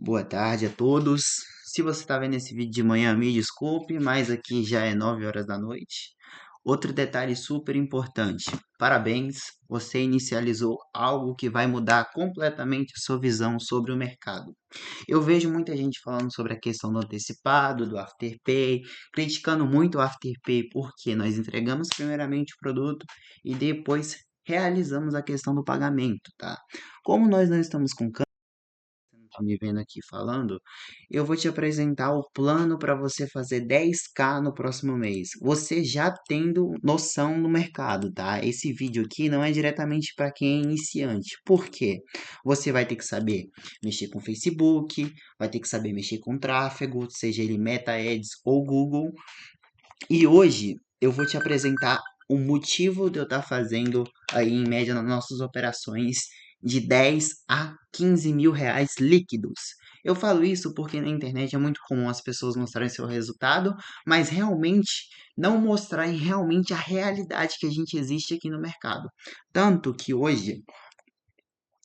Boa tarde a todos. Se você está vendo esse vídeo de manhã, me desculpe, mas aqui já é 9 horas da noite. Outro detalhe super importante: parabéns, você inicializou algo que vai mudar completamente a sua visão sobre o mercado. Eu vejo muita gente falando sobre a questão do antecipado, do Afterpay, criticando muito o Afterpay porque nós entregamos primeiramente o produto e depois realizamos a questão do pagamento, tá? Como nós não estamos com tá me vendo aqui falando, eu vou te apresentar o plano para você fazer 10K no próximo mês. Você já tendo noção no mercado, tá? Esse vídeo aqui não é diretamente para quem é iniciante. Por quê? Você vai ter que saber mexer com Facebook, vai ter que saber mexer com tráfego, seja ele Meta Ads ou Google. E hoje eu vou te apresentar o motivo de eu estar fazendo aí em média nas nossas operações de 10 a 15 mil reais líquidos. Eu falo isso porque na internet é muito comum as pessoas mostrarem seu resultado, mas realmente não mostrarem realmente a realidade que a gente existe aqui no mercado. Tanto que hoje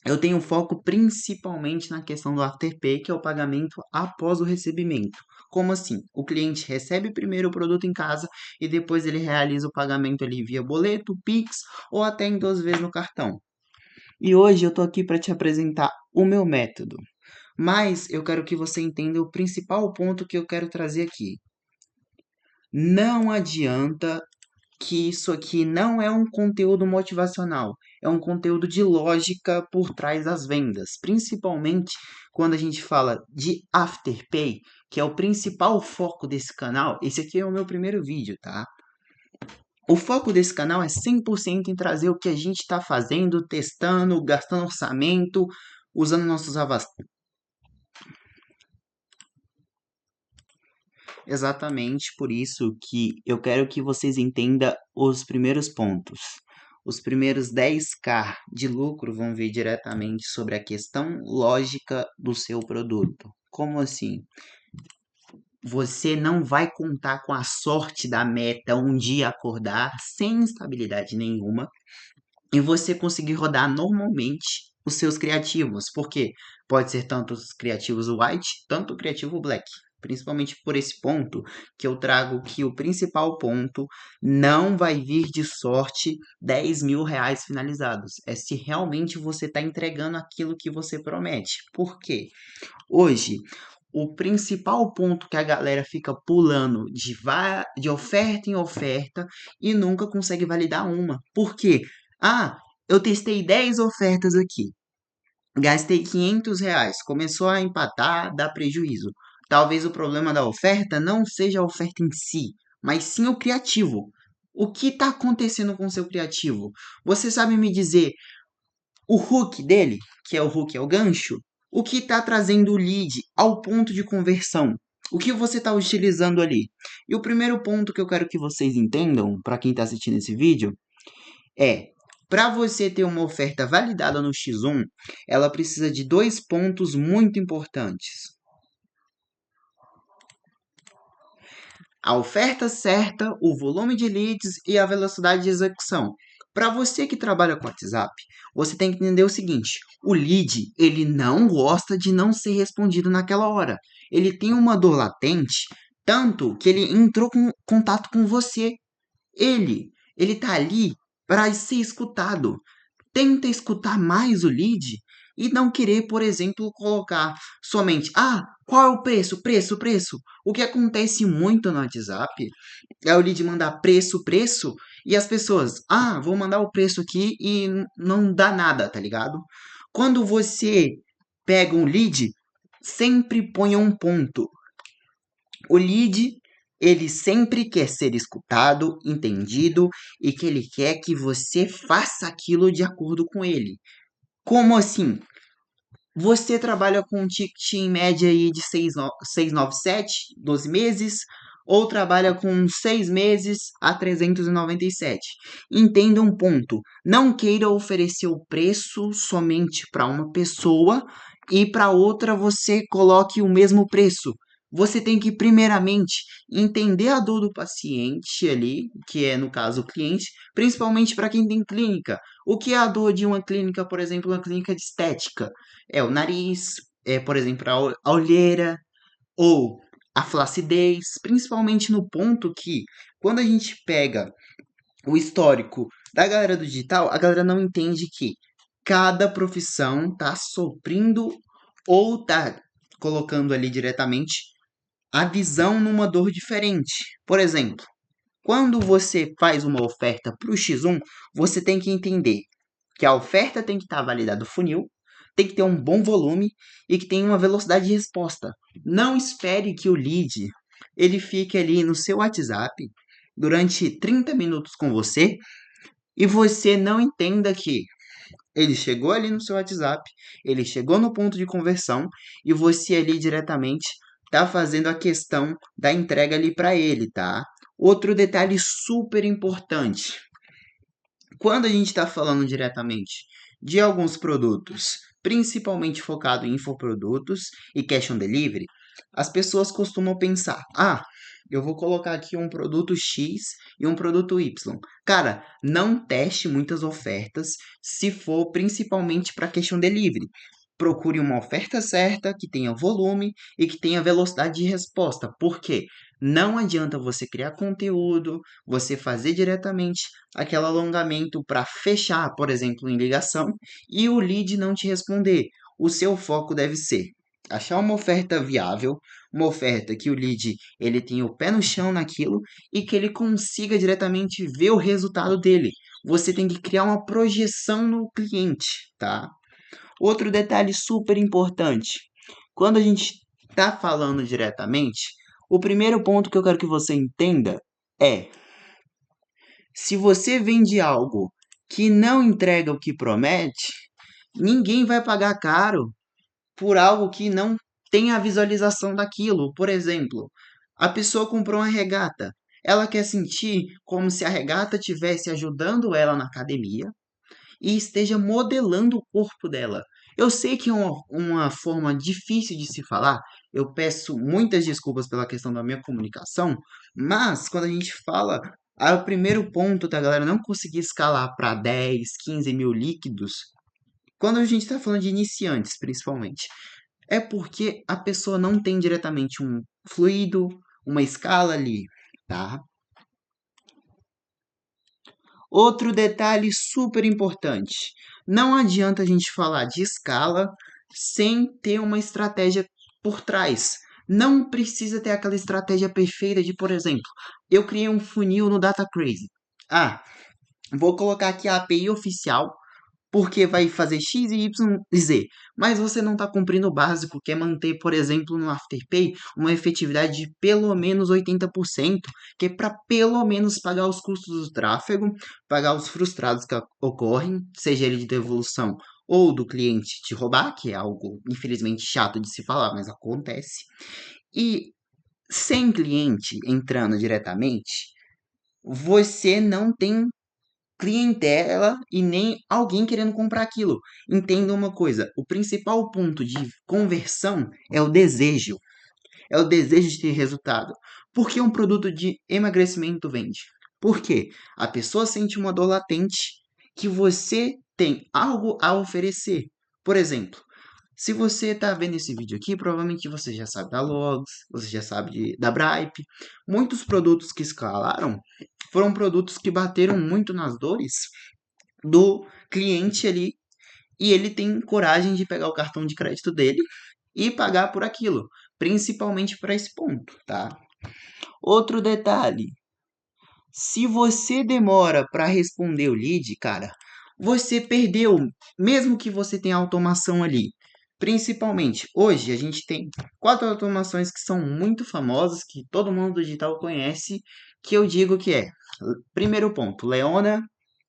eu tenho foco principalmente na questão do Afterpay, que é o pagamento após o recebimento. Como assim? O cliente recebe primeiro o produto em casa e depois ele realiza o pagamento ali via boleto, Pix ou até em 2 vezes no cartão. E hoje eu estou aqui para te apresentar o meu método. Mas eu quero que você entenda o principal ponto que eu quero trazer aqui. Não adianta que isso aqui não é um conteúdo motivacional, é um conteúdo de lógica por trás das vendas, principalmente quando a gente fala de Afterpay, que é o principal foco desse canal. Esse aqui é o meu primeiro vídeo, tá? O foco desse canal é 100% em trazer o que a gente está fazendo, testando, gastando orçamento, usando nossos avastamentos. Exatamente por isso que eu quero que vocês entendam os primeiros pontos. Os primeiros 10K de lucro vão vir diretamente sobre a questão lógica do seu produto. Como assim? Você não vai contar com a sorte da meta um dia acordar sem instabilidade nenhuma e você conseguir rodar normalmente os seus criativos, porque pode ser tanto os criativos white, tanto o criativo black. Principalmente por esse ponto que eu trago que o principal ponto não vai vir de sorte 10 mil reais finalizados. É se realmente você está entregando aquilo que você promete. Por quê? Hoje, o principal ponto que a galera fica pulando de oferta em oferta e nunca consegue validar uma. Por quê? Ah, eu testei 10 ofertas aqui, gastei 500 reais, começou a empatar, dá prejuízo. Talvez o problema da oferta não seja a oferta em si, mas sim o criativo. O que está acontecendo com o seu criativo? Você sabe me dizer o hook dele, que é o hook, é o gancho, o que está trazendo o lead ao ponto de conversão? O que você está utilizando ali? E o primeiro ponto que eu quero que vocês entendam, para quem está assistindo esse vídeo, é para você ter uma oferta validada no X1, ela precisa de 2 pontos muito importantes. A oferta certa, o volume de leads e a velocidade de execução. Para você que trabalha com WhatsApp, você tem que entender o seguinte: o lead, ele não gosta de não ser respondido naquela hora. Ele tem uma dor latente, tanto que ele entrou com contato com você. Ele tá ali para ser escutado. Tenta escutar mais o lead e não querer, por exemplo, colocar somente, qual é o preço, preço, preço. O que acontece muito no WhatsApp é o lead mandar preço, preço, e as pessoas, vou mandar o preço aqui e não dá nada, tá ligado? Quando você pega um lead, sempre ponha um ponto. O lead, ele sempre quer ser escutado, entendido e que ele quer que você faça aquilo de acordo com ele. Como assim? Você trabalha com um ticket em média aí de 697, 12 meses, ou trabalha com 6 meses a 397. Entenda um ponto. Não queira oferecer o preço somente para uma pessoa e para outra você coloque o mesmo preço. Você tem que, primeiramente, entender a dor do paciente ali, que é, no caso, o cliente, principalmente para quem tem clínica. O que é a dor de uma clínica, por exemplo, uma clínica de estética? É o nariz, por exemplo, a olheira ou a flacidez, principalmente no ponto que, quando a gente pega o histórico da galera do digital, a galera não entende que cada profissão tá suprindo ou tá colocando ali diretamente a visão numa dor diferente. Por exemplo, quando você faz uma oferta para o X1, você tem que entender que a oferta tem que estar validada do funil, tem que ter um bom volume e que tem uma velocidade de resposta. Não espere que o lead ele fique ali no seu WhatsApp durante 30 minutos com você e você não entenda que ele chegou ali no seu WhatsApp, ele chegou no ponto de conversão e você ali diretamente tá fazendo a questão da entrega ali para ele, tá? Outro detalhe super importante. Quando a gente está falando diretamente de alguns produtos, principalmente focado em infoprodutos e cash on delivery, as pessoas costumam pensar: ah, eu vou colocar aqui um produto X e um produto Y. Cara, não teste muitas ofertas se for principalmente para cash on delivery. Procure uma oferta certa, que tenha volume e que tenha velocidade de resposta. Por quê? Não adianta você criar conteúdo, você fazer diretamente aquele alongamento para fechar, por exemplo, em ligação, e o lead não te responder. O seu foco deve ser achar uma oferta viável, uma oferta que o lead ele tenha o pé no chão naquilo e que ele consiga diretamente ver o resultado dele. Você tem que criar uma projeção no cliente, tá? Outro detalhe super importante. Quando a gente está falando diretamente, o primeiro ponto que eu quero que você entenda é: se você vende algo que não entrega o que promete, ninguém vai pagar caro por algo que não tem a visualização daquilo. Por exemplo, a pessoa comprou uma regata. Ela quer sentir como se a regata estivesse ajudando ela na academia e esteja modelando o corpo dela. Eu sei que é uma forma difícil de se falar, eu peço muitas desculpas pela questão da minha comunicação, mas quando a gente fala, o primeiro ponto da galera não conseguir escalar para 10, 15 mil líquidos, quando a gente está falando de iniciantes, principalmente, é porque a pessoa não tem diretamente um fluido, uma escala ali, tá? Outro detalhe super importante: não adianta a gente falar de escala sem ter uma estratégia por trás. Não precisa ter aquela estratégia perfeita de, por exemplo, eu criei um funil no Data Crazy. Ah, vou colocar aqui a API oficial porque vai fazer X, Y e Z. Mas você não está cumprindo o básico, que é manter, por exemplo, no Afterpay, uma efetividade de pelo menos 80%, que é para pelo menos pagar os custos do tráfego, pagar os frustrados que ocorrem, seja ele de devolução ou do cliente te roubar, que é algo infelizmente chato de se falar, mas acontece. E sem cliente entrando diretamente, você não tem clientela e nem alguém querendo comprar aquilo. Entenda uma coisa: o principal ponto de conversão é o desejo. É o desejo de ter resultado. Por que um produto de emagrecimento vende? Porque a pessoa sente uma dor latente que você tem algo a oferecer. Por exemplo, se você está vendo esse vídeo aqui, provavelmente você já sabe da Logs, você já sabe da Bripe. Muitos produtos que escalaram foram produtos que bateram muito nas dores do cliente ali e ele tem coragem de pegar o cartão de crédito dele e pagar por aquilo, principalmente para esse ponto, tá? Outro detalhe, se você demora para responder o lead, cara, você perdeu, mesmo que você tenha automação ali. Principalmente, hoje a gente tem 4 automações que são muito famosas, que todo mundo do digital conhece, que eu digo que é, primeiro ponto, Leona,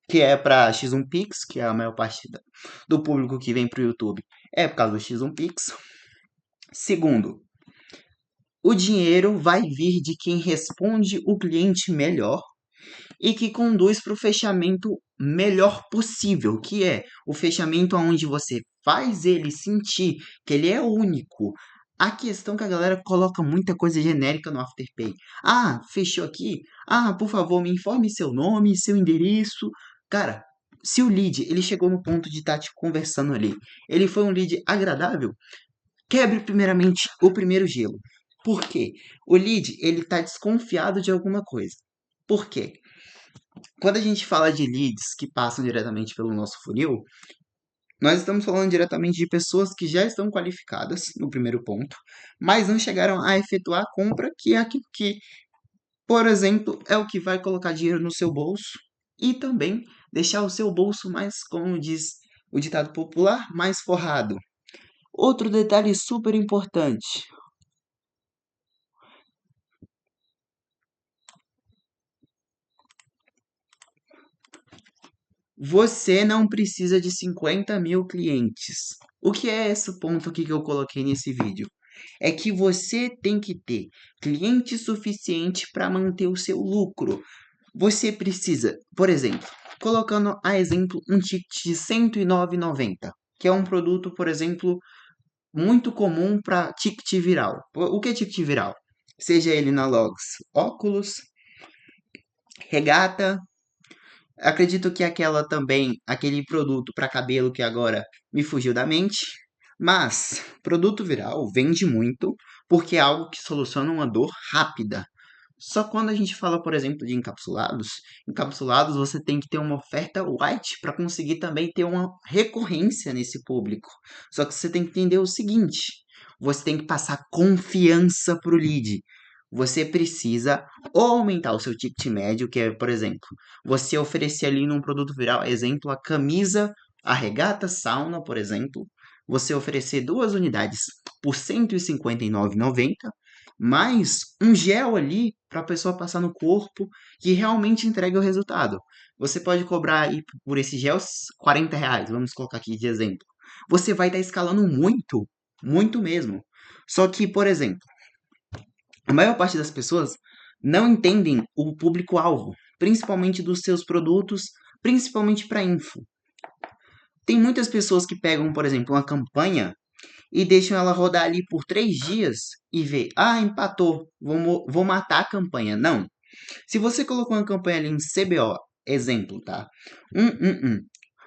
que é para X1 Pix, que é a maior parte do público que vem para o YouTube, é por causa do X1 Pix. Segundo, o dinheiro vai vir de quem responde o cliente melhor e que conduz para o fechamento melhor possível, que é o fechamento onde você faz ele sentir que ele é único. A questão é que a galera coloca muita coisa genérica no Afterpay. Ah, fechou aqui? Ah, por favor, me informe seu nome, seu endereço. Cara, se o lead ele chegou no ponto de estar te conversando ali, ele foi um lead agradável, Quebre primeiramente o primeiro gelo. Por quê? O lead, ele está desconfiado de alguma coisa. Por quê? Quando a gente fala de leads que passam diretamente pelo nosso funil, nós estamos falando diretamente de pessoas que já estão qualificadas no primeiro ponto, mas não chegaram a efetuar a compra, que é aquilo que, por exemplo, é o que vai colocar dinheiro no seu bolso e também deixar o seu bolso mais, como diz o ditado popular, mais forrado. Outro detalhe super importante. Você não precisa de 50 mil clientes. O que é esse ponto aqui que eu coloquei nesse vídeo? É que você tem que ter cliente suficiente para manter o seu lucro. Você precisa, por exemplo, colocando a exemplo um ticket de R$ 109,90, que é um produto, por exemplo, muito comum para ticket viral. O que é ticket viral? Seja ele na Logs, óculos, regata. Acredito que aquela também, aquele produto para cabelo que agora me fugiu da mente. Mas produto viral vende muito porque é algo que soluciona uma dor rápida. Só quando a gente fala, por exemplo, de encapsulados você tem que ter uma oferta white para conseguir também ter uma recorrência nesse público. Só que você tem que entender o seguinte: você tem que passar confiança para o lead. Você precisa ou aumentar o seu ticket médio, que é, por exemplo, você oferecer ali num produto viral, exemplo, a camisa, a regata sauna, por exemplo, você oferecer duas unidades por R$ 159,90, mais um gel ali para a pessoa passar no corpo que realmente entrega o resultado. Você pode cobrar aí por esse gel R$ 40, vamos colocar aqui de exemplo. Você vai estar escalando muito, muito mesmo. Só que, por exemplo, a maior parte das pessoas não entendem o público-alvo, principalmente dos seus produtos, principalmente para info. Tem muitas pessoas que pegam, por exemplo, uma campanha e deixam ela rodar ali por 3 dias e vê, empatou, vou matar a campanha. Não. Se você colocou uma campanha ali em CBO, exemplo, tá?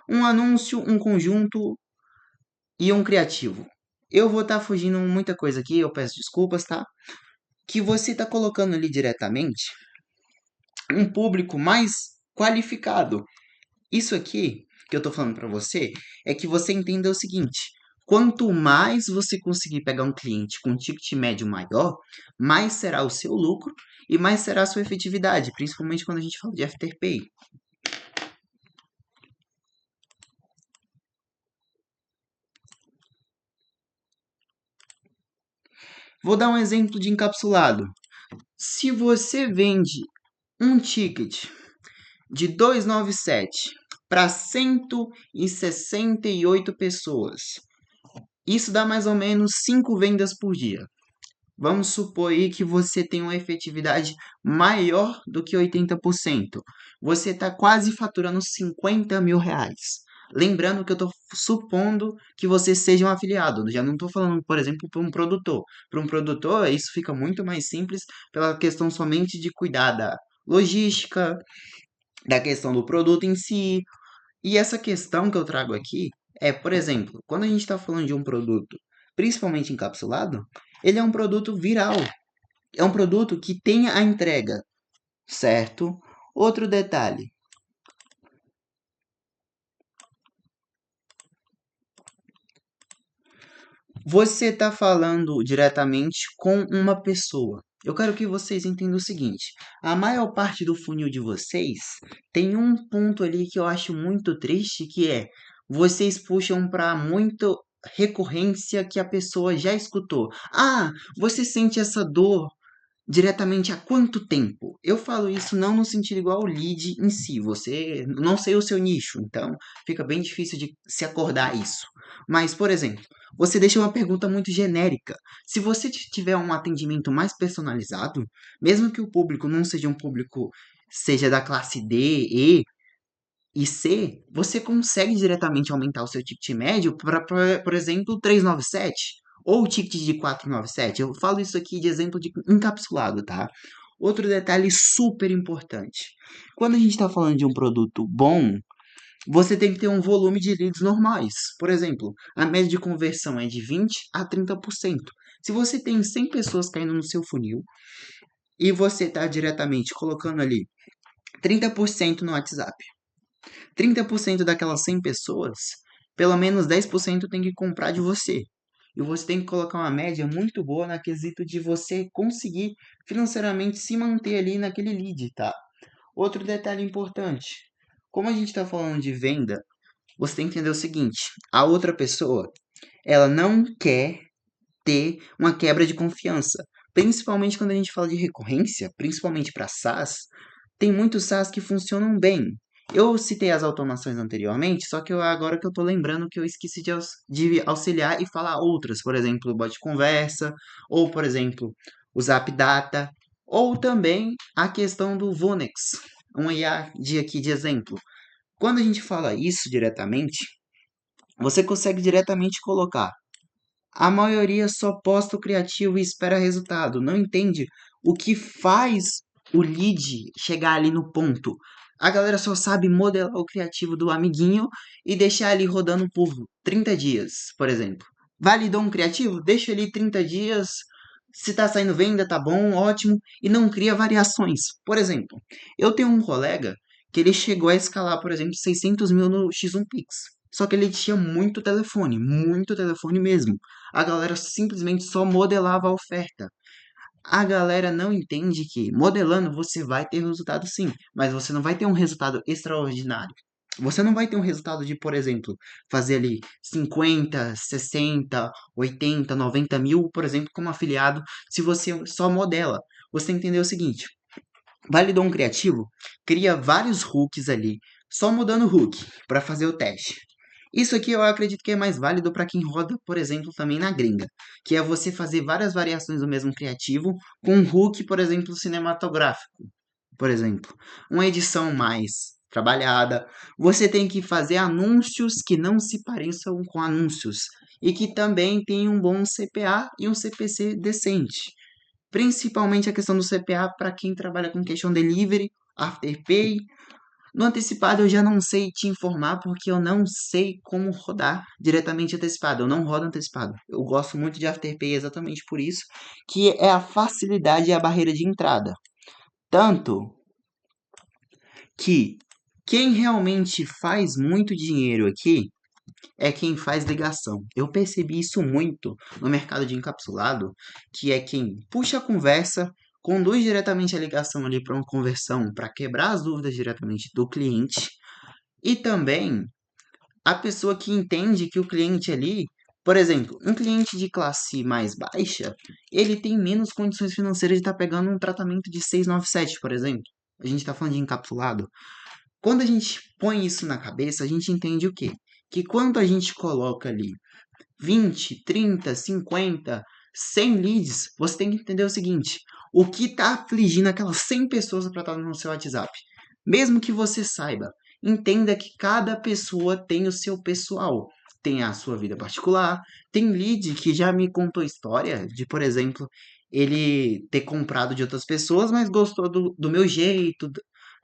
Um anúncio, um conjunto e um criativo. Eu vou estar fugindo muita coisa aqui, eu peço desculpas, tá? Que você está colocando ali diretamente um público mais qualificado. Isso aqui que eu estou falando para você é que você entenda o seguinte: quanto mais você conseguir pegar um cliente com um ticket médio maior, mais será o seu lucro e mais será a sua efetividade, principalmente quando a gente fala de Afterpay. Vou dar um exemplo de encapsulado. Se você vende um ticket de 297 para 168 pessoas, isso dá mais ou menos 5 vendas por dia. Vamos supor aí que você tem uma efetividade maior do que 80%. Você está quase faturando R$ 50.000. Lembrando que eu estou supondo que você seja um afiliado. Já não estou falando, por exemplo, para um produtor. Para um produtor, isso fica muito mais simples pela questão somente de cuidar da logística, da questão do produto em si. E essa questão que eu trago aqui é, por exemplo, quando a gente está falando de um produto, principalmente encapsulado, ele é um produto viral. É um produto que tem a entrega, certo? Outro detalhe. Você está falando diretamente com uma pessoa. Eu quero que vocês entendam o seguinte: a maior parte do funil de vocês tem um ponto ali que eu acho muito triste, que é vocês puxam para muito recorrência que a pessoa já escutou. Você sente essa dor diretamente há quanto tempo? Eu falo isso não no sentido igual ao lead em si. Você não sei o seu nicho, então fica bem difícil de se acordar isso. Mas, por exemplo, você deixa uma pergunta muito genérica. Se você tiver um atendimento mais personalizado, mesmo que o público não seja um público seja da classe D, E C, você consegue diretamente aumentar o seu ticket médio para, por exemplo, 397 ou o ticket de 497. Eu falo isso aqui de exemplo de encapsulado, tá? Outro detalhe super importante. Quando a gente está falando de um produto bom, você tem que ter um volume de leads normais. Por exemplo, a média de conversão é de 20 a 30%. Se você tem 100 pessoas caindo no seu funil e você está diretamente colocando ali 30% no WhatsApp, 30% daquelas 100 pessoas, pelo menos 10% tem que comprar de você. E você tem que colocar uma média muito boa na quesito de você conseguir financeiramente se manter ali naquele lead, tá? Outro detalhe importante. Como a gente está falando de venda, você tem que entender o seguinte: a outra pessoa, ela não quer ter uma quebra de confiança. Principalmente quando a gente fala de recorrência, principalmente para SaaS, tem muitos SaaS que funcionam bem. Eu citei as automações anteriormente, só que agora que eu estou lembrando que eu esqueci de auxiliar e falar outras, por exemplo, o bot conversa, ou por exemplo, o Zap Data, ou também a questão do Vonex, um IA de aqui de exemplo. Quando a gente fala isso diretamente, você consegue diretamente colocar. A maioria só posta o criativo e espera resultado, não entende o que faz o lead chegar ali no ponto. A galera só sabe modelar o criativo do amiguinho e deixar ali rodando por 30 dias, por exemplo. Validou um criativo? Deixa ele 30 dias. Se tá saindo venda, tá bom, ótimo. E não cria variações. Por exemplo, eu tenho um colega que ele chegou a escalar, por exemplo, 600 mil no X1 Pix. Só que ele tinha muito telefone mesmo. A galera simplesmente só modelava a oferta. A galera não entende que modelando você vai ter resultado sim, mas você não vai ter um resultado extraordinário. Você não vai ter um resultado de, por exemplo, fazer ali 50, 60, 80, 90 mil, por exemplo, como afiliado, se você só modela. Você tem que entender o seguinte: validou um criativo, cria vários hooks ali, só mudando o hook para fazer o teste. Isso aqui eu acredito que é mais válido para quem roda, por exemplo, também na gringa, que é você fazer várias variações do mesmo criativo com um hook, por exemplo, cinematográfico. Por exemplo, uma edição mais trabalhada. Você tem que fazer anúncios que não se pareçam com anúncios e que também tenham um bom CPA e um CPC decente. Principalmente a questão do CPA para quem trabalha com cash on delivery, Afterpay. No antecipado eu já não sei te informar porque eu não sei como rodar diretamente antecipado. Eu não rodo antecipado. Eu gosto muito de Afterpay exatamente por isso, que é a facilidade e a barreira de entrada. Tanto que quem realmente faz muito dinheiro aqui é quem faz ligação. Eu percebi isso muito no mercado de encapsulado, que é quem puxa a conversa, conduz diretamente a ligação ali para uma conversão, para quebrar as dúvidas diretamente do cliente, e também a pessoa que entende que o cliente ali, por exemplo, um cliente de classe mais baixa, ele tem menos condições financeiras de estar pegando um tratamento de 697, por exemplo. A gente está falando de encapsulado. Quando a gente põe isso na cabeça, a gente entende o quê? Que quando a gente coloca ali 20, 30, 50, 100 leads, você tem que entender o seguinte: o que está afligindo aquelas 100 pessoas para estar no seu WhatsApp? Mesmo que você saiba, entenda que cada pessoa tem o seu pessoal, tem a sua vida particular. Tem lead que já me contou história de, por exemplo, ele ter comprado de outras pessoas, mas gostou do meu jeito,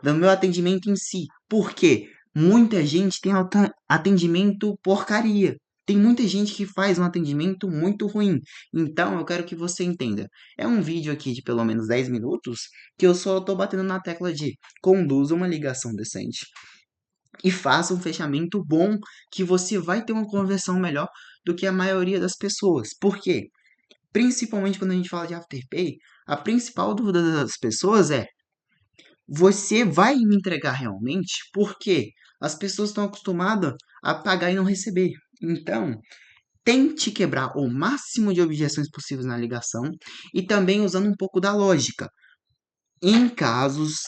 do meu atendimento em si. Por quê? Muita gente tem atendimento porcaria. Tem muita gente que faz um atendimento muito ruim. Então, eu quero que você entenda. É um vídeo aqui de pelo menos 10 minutos que eu só estou batendo na tecla de conduza uma ligação decente e faça um fechamento bom que você vai ter uma conversão melhor do que a maioria das pessoas. Por quê? Principalmente quando a gente fala de Afterpay, a principal dúvida das pessoas é: você vai me entregar realmente? Porque as pessoas estão acostumadas a pagar e não receber. Então, tente quebrar o máximo de objeções possíveis na ligação e também usando um pouco da lógica. Em casos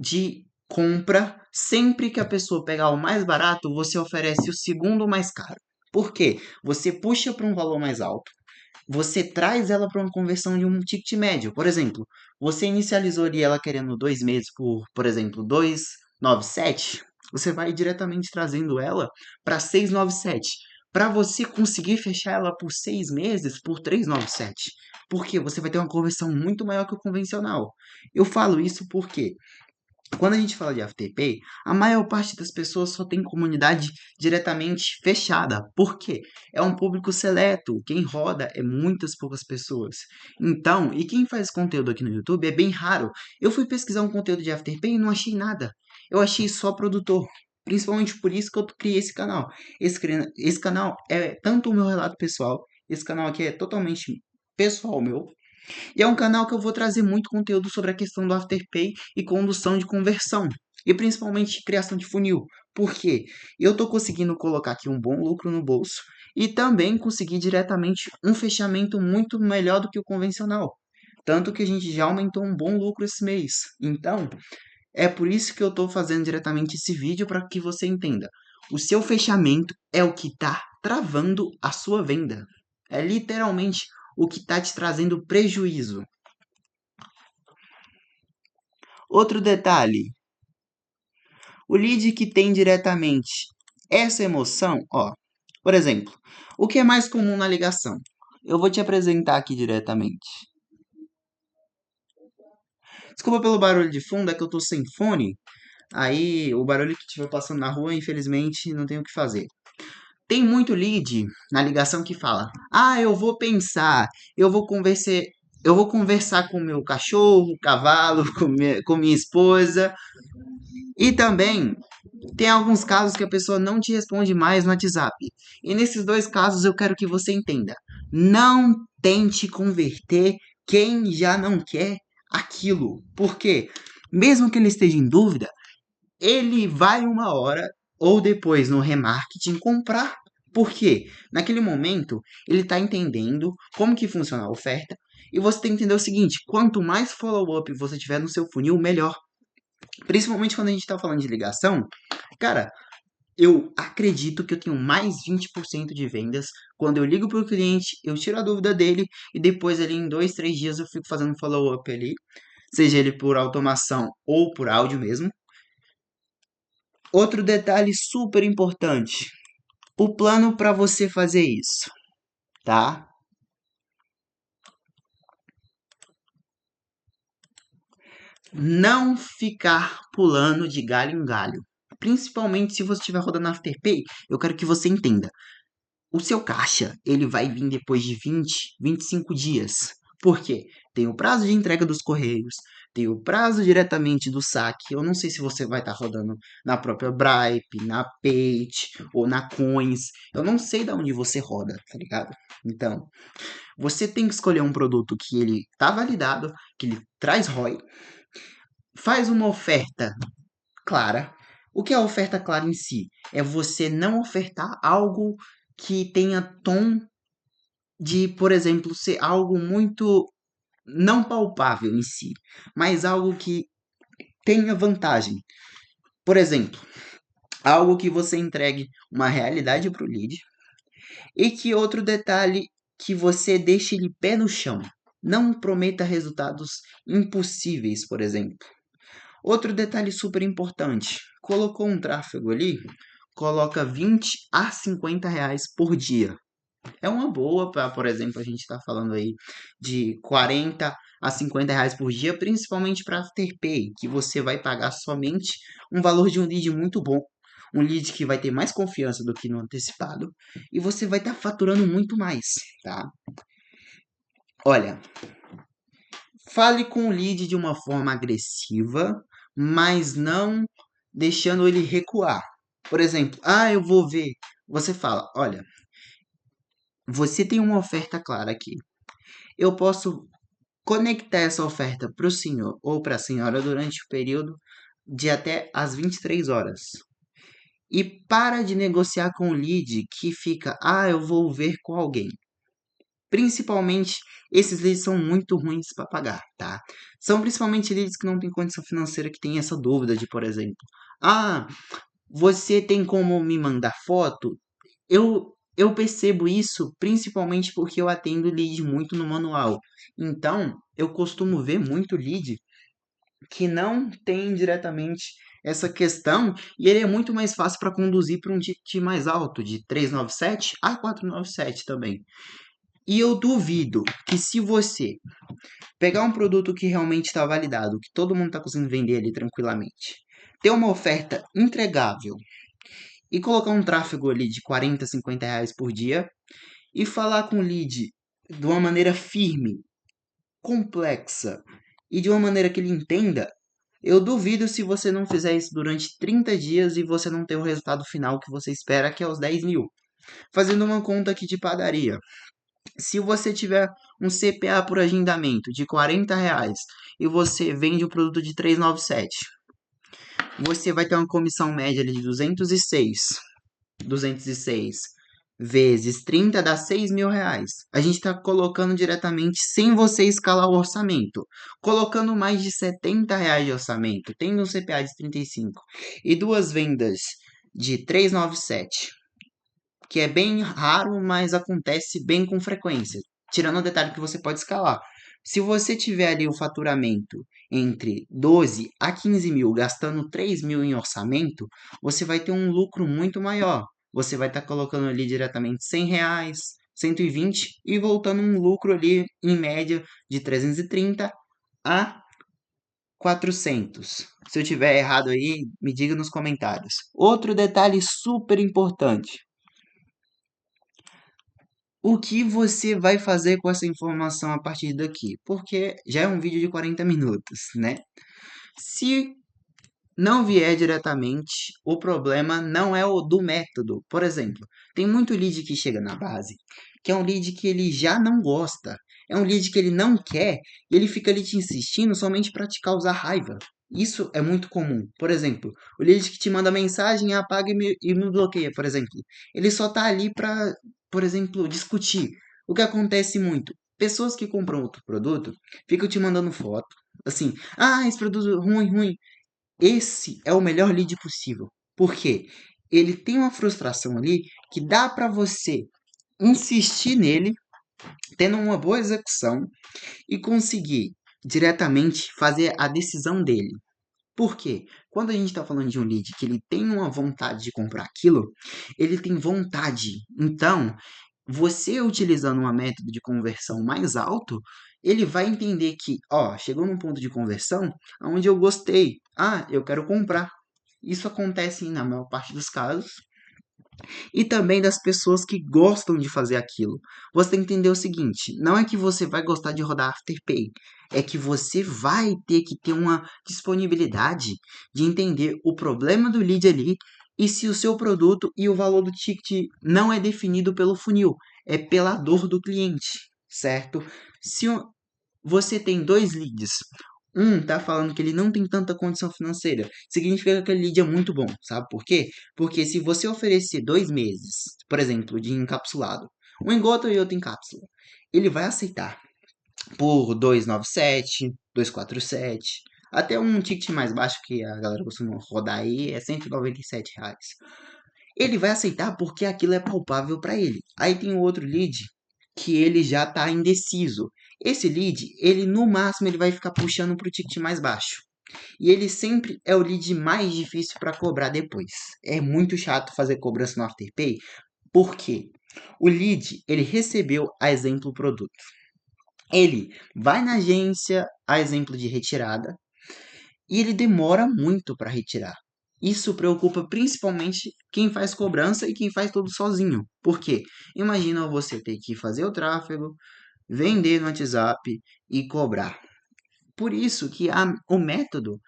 de compra, sempre que a pessoa pegar o mais barato, você oferece o segundo mais caro. Por quê? Você puxa para um valor mais alto, você traz ela para uma conversão de um ticket médio. Por exemplo, você inicializou ali ela querendo 2 meses por exemplo, 297. Você vai diretamente trazendo ela para 697. Para você conseguir fechar ela por 6 meses por 397. Porque você vai ter uma conversão muito maior que o convencional. Eu falo isso porque Quando a gente fala de Afterpay, a maior parte das pessoas só tem comunidade diretamente fechada. Por quê? É um público seleto. Quem roda é muitas poucas pessoas. Então, e quem faz conteúdo aqui no YouTube é bem raro. Eu fui pesquisar um conteúdo de Afterpay e não achei nada. Eu achei só produtor. Principalmente por isso que eu criei esse canal. Esse canal é tanto o meu relato pessoal, esse canal aqui é totalmente pessoal meu, e é um canal que eu vou trazer muito conteúdo sobre a questão do Afterpay e condução de conversão. E principalmente criação de funil. Por quê? Eu estou conseguindo colocar aqui um bom lucro no bolso e também conseguir diretamente um fechamento muito melhor do que o convencional. Tanto que a gente já aumentou um bom lucro esse mês. Então, é por isso que eu estou fazendo diretamente esse vídeo para que você entenda. O seu fechamento é o que está travando a sua venda. É literalmente o que está te trazendo prejuízo. Outro detalhe, o lead que tem diretamente essa emoção, ó, por exemplo, o que é mais comum na ligação? Eu vou te apresentar aqui diretamente. Desculpa pelo barulho de fundo, é que eu tô sem fone. Aí o barulho que estiver passando na rua, infelizmente, não tenho o que fazer. Tem muito lead na ligação que fala: "Ah, eu vou pensar, eu vou conversar, eu vou conversar com meu cachorro, cavalo, com minha esposa". E também tem alguns casos que a pessoa não te responde mais no WhatsApp. E nesses dois casos eu quero que você entenda. Não tente converter quem já não quer aquilo. Por quê? Mesmo que ele esteja em dúvida, ele vai uma hora ou depois no remarketing comprar. Por quê? Naquele momento, ele está entendendo como que funciona a oferta. E você tem que entender o seguinte: quanto mais follow-up você tiver no seu funil, melhor. Principalmente quando a gente está falando de ligação, cara, eu acredito que eu tenho mais 20% de vendas quando eu ligo para o cliente, eu tiro a dúvida dele e depois ali em 2, 3 dias eu fico fazendo follow-up ali, seja ele por automação ou por áudio mesmo. Outro detalhe super importante, o plano para você fazer isso, tá? Não ficar pulando de galho em galho. Principalmente se você estiver rodando Afterpay, eu quero que você entenda. O seu caixa, ele vai vir depois de 20, 25 dias. Por quê? Tem o prazo de entrega dos correios, tem o prazo diretamente do saque. Eu não sei se você vai estar rodando na própria Bripe, na Page ou na Coins. Eu não sei de onde você roda, tá ligado? Então, você tem que escolher um produto que ele tá validado, que ele traz ROI, faz uma oferta clara. O que é a oferta clara em si? É você não ofertar algo que tenha tom de, por exemplo, ser algo muito não palpável em si, mas algo que tenha vantagem. Por exemplo, algo que você entregue uma realidade para o lead e que outro detalhe que você deixe ele pé no chão. Não prometa resultados impossíveis, por exemplo. Outro detalhe super importante: colocou um tráfego ali, coloca 20 a 50 reais por dia. É uma boa para, por exemplo, a gente está falando aí de 40 a 50 reais por dia, principalmente para Afterpay, que você vai pagar somente um valor de um lead muito bom. Um lead que vai ter mais confiança do que no antecipado. E você vai estar faturando muito mais, tá? Olha, fale com o lead de uma forma agressiva, mas não deixando ele recuar. Por exemplo, eu vou ver. Você fala, olha, você tem uma oferta clara aqui. Eu posso conectar essa oferta para o senhor ou para a senhora durante o período de até as 23 horas. E para de negociar com o lead que fica, eu vou ver com alguém. Principalmente, esses leads são muito ruins para pagar, tá? São principalmente leads que não têm condição financeira, que tem essa dúvida de, por exemplo, você tem como me mandar foto? Eu percebo isso principalmente porque eu atendo lead muito no manual. Então, eu costumo ver muito lead que não tem diretamente essa questão e ele é muito mais fácil para conduzir para um ticket mais alto, de 397 a 497 também. E eu duvido que se você Pegar um produto que realmente está validado, que todo mundo está conseguindo vender ali tranquilamente. Ter uma oferta entregável e colocar um tráfego ali de 40, 50 reais por dia e falar com o lead de uma maneira firme, complexa e de uma maneira que ele entenda, eu duvido se você não fizer isso durante 30 dias e você não ter o resultado final que você espera, que é os 10 mil. Fazendo uma conta aqui de padaria. Se você tiver um CPA por agendamento de 40 reais e você vende o produto de 397, você vai ter uma comissão média ali de 206 vezes 30 dá 6 mil reais. A gente está colocando diretamente sem você escalar o orçamento. Colocando mais de 70 reais de orçamento, tendo um CPA de 35 e duas vendas de 397, que é bem raro, mas acontece bem com frequência. Tirando o detalhe que você pode escalar. Se você tiver ali o faturamento entre 12 a 15 mil, gastando 3 mil em orçamento, você vai ter um lucro muito maior. Você vai estar colocando ali diretamente 100 reais, 120 e voltando um lucro ali em média de 330 a 400. Se eu tiver errado aí, me diga nos comentários. Outro detalhe super importante: o que você vai fazer com essa informação a partir daqui? Porque já é um vídeo de 40 minutos, né? Se não vier diretamente, o problema não é o do método. Por exemplo, tem muito lead que chega na base, que é um lead que ele já não gosta, é um lead que ele não quer, e ele fica ali te insistindo somente para te causar raiva. Isso é muito comum. Por exemplo, o lead que te manda mensagem, apaga e me bloqueia, por exemplo. Ele só tá ali para, por exemplo, discutir. O que acontece muito? Pessoas que compram outro produto ficam te mandando foto, assim, esse produto é ruim, ruim. Esse é o melhor lead possível. Por quê? Ele tem uma frustração ali que dá para você insistir nele, tendo uma boa execução e conseguir diretamente fazer a decisão dele. Por quê? Quando a gente está falando de um lead que ele tem uma vontade de comprar aquilo, ele tem vontade. Então, você utilizando uma método de conversão mais alto, ele vai entender que, chegou num ponto de conversão onde eu gostei. Eu quero comprar. Isso acontece na maior parte dos casos e também das pessoas que gostam de fazer aquilo. Você tem que entender o seguinte: não é que você vai gostar de rodar Afterpay, é que você vai ter que ter uma disponibilidade de entender o problema do lead ali e se o seu produto e o valor do ticket não é definido pelo funil, é pela dor do cliente, certo? Se você tem dois leads. Um tá falando que ele não tem tanta condição financeira. Significa que aquele lead é muito bom. Sabe por quê? Porque se você oferecer 2 meses, por exemplo, de encapsulado, um em gota e outro em cápsula, ele vai aceitar por 297, 247, até um ticket mais baixo que a galera costuma rodar aí é 197 reais. Ele vai aceitar porque aquilo é palpável para ele. Aí tem o outro lead que ele já está indeciso. Esse lead, ele no máximo ele vai ficar puxando para o ticket mais baixo. E ele sempre é o lead mais difícil para cobrar depois. É muito chato fazer cobrança no Afterpay, porque o lead, ele recebeu a exemplo produto. Ele vai na agência a exemplo de retirada e ele demora muito para retirar. Isso preocupa principalmente quem faz cobrança e quem faz tudo sozinho. Por quê? Imagina você ter que fazer o tráfego, vender no WhatsApp e cobrar. Por isso que o método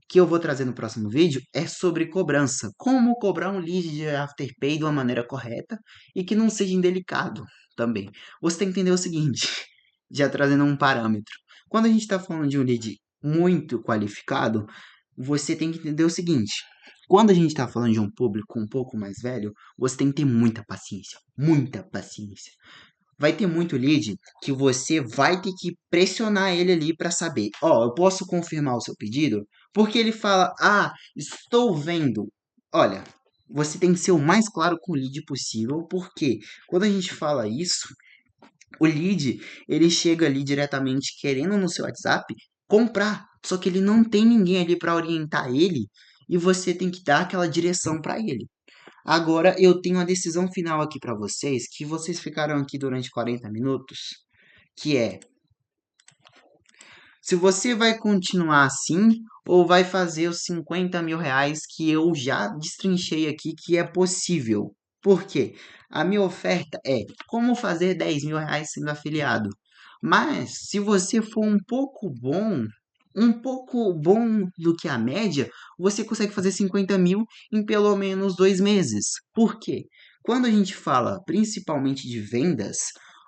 que eu vou trazer no próximo vídeo é sobre cobrança. Como cobrar um lead de Afterpay de uma maneira correta e que não seja indelicado também. Você tem que entender o seguinte, já trazendo um parâmetro. Quando a gente está falando de um lead muito qualificado, você tem que entender o seguinte. Quando a gente está falando de um público um pouco mais velho, você tem que ter muita paciência. Muita paciência. Vai ter muito lead que você vai ter que pressionar ele ali para saber, eu posso confirmar o seu pedido? Porque ele fala, estou vendo. Olha, você tem que ser o mais claro com o lead possível, porque quando a gente fala isso, o lead, ele chega ali diretamente querendo no seu WhatsApp comprar, só que ele não tem ninguém ali para orientar ele e você tem que dar aquela direção para ele. Agora eu tenho a decisão final aqui para vocês, que vocês ficaram aqui durante 40 minutos, que é Se você vai continuar assim ou vai fazer os 50 mil reais que eu já destrinchei aqui que é possível. Por quê? A minha oferta é como fazer 10 mil reais sendo afiliado. Mas se você for um pouco bom do que a média, você consegue fazer 50 mil em pelo menos 2 meses. Por quê? Quando a gente fala principalmente de vendas,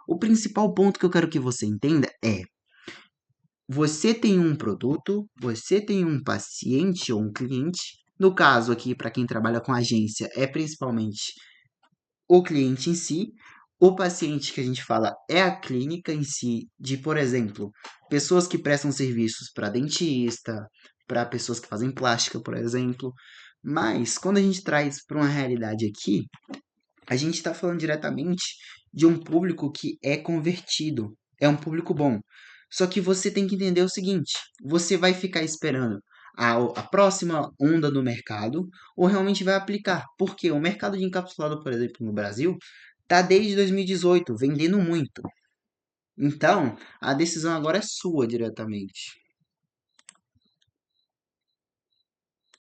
o principal ponto que eu quero que você entenda é você tem um produto, você tem um paciente ou um cliente. No caso aqui, para quem trabalha com agência, é principalmente o cliente em si. O paciente que a gente fala é a clínica em si, de, por exemplo, pessoas que prestam serviços para dentista, para pessoas que fazem plástica, por exemplo. Mas, quando a gente traz para uma realidade aqui, a gente está falando diretamente de um público que é convertido, é um público bom. Só que você tem que entender o seguinte: você vai ficar esperando a próxima onda do mercado ou realmente vai aplicar? Porque o mercado de encapsulado, por exemplo, no Brasil, está desde 2018 vendendo muito. Então, a decisão agora é sua diretamente.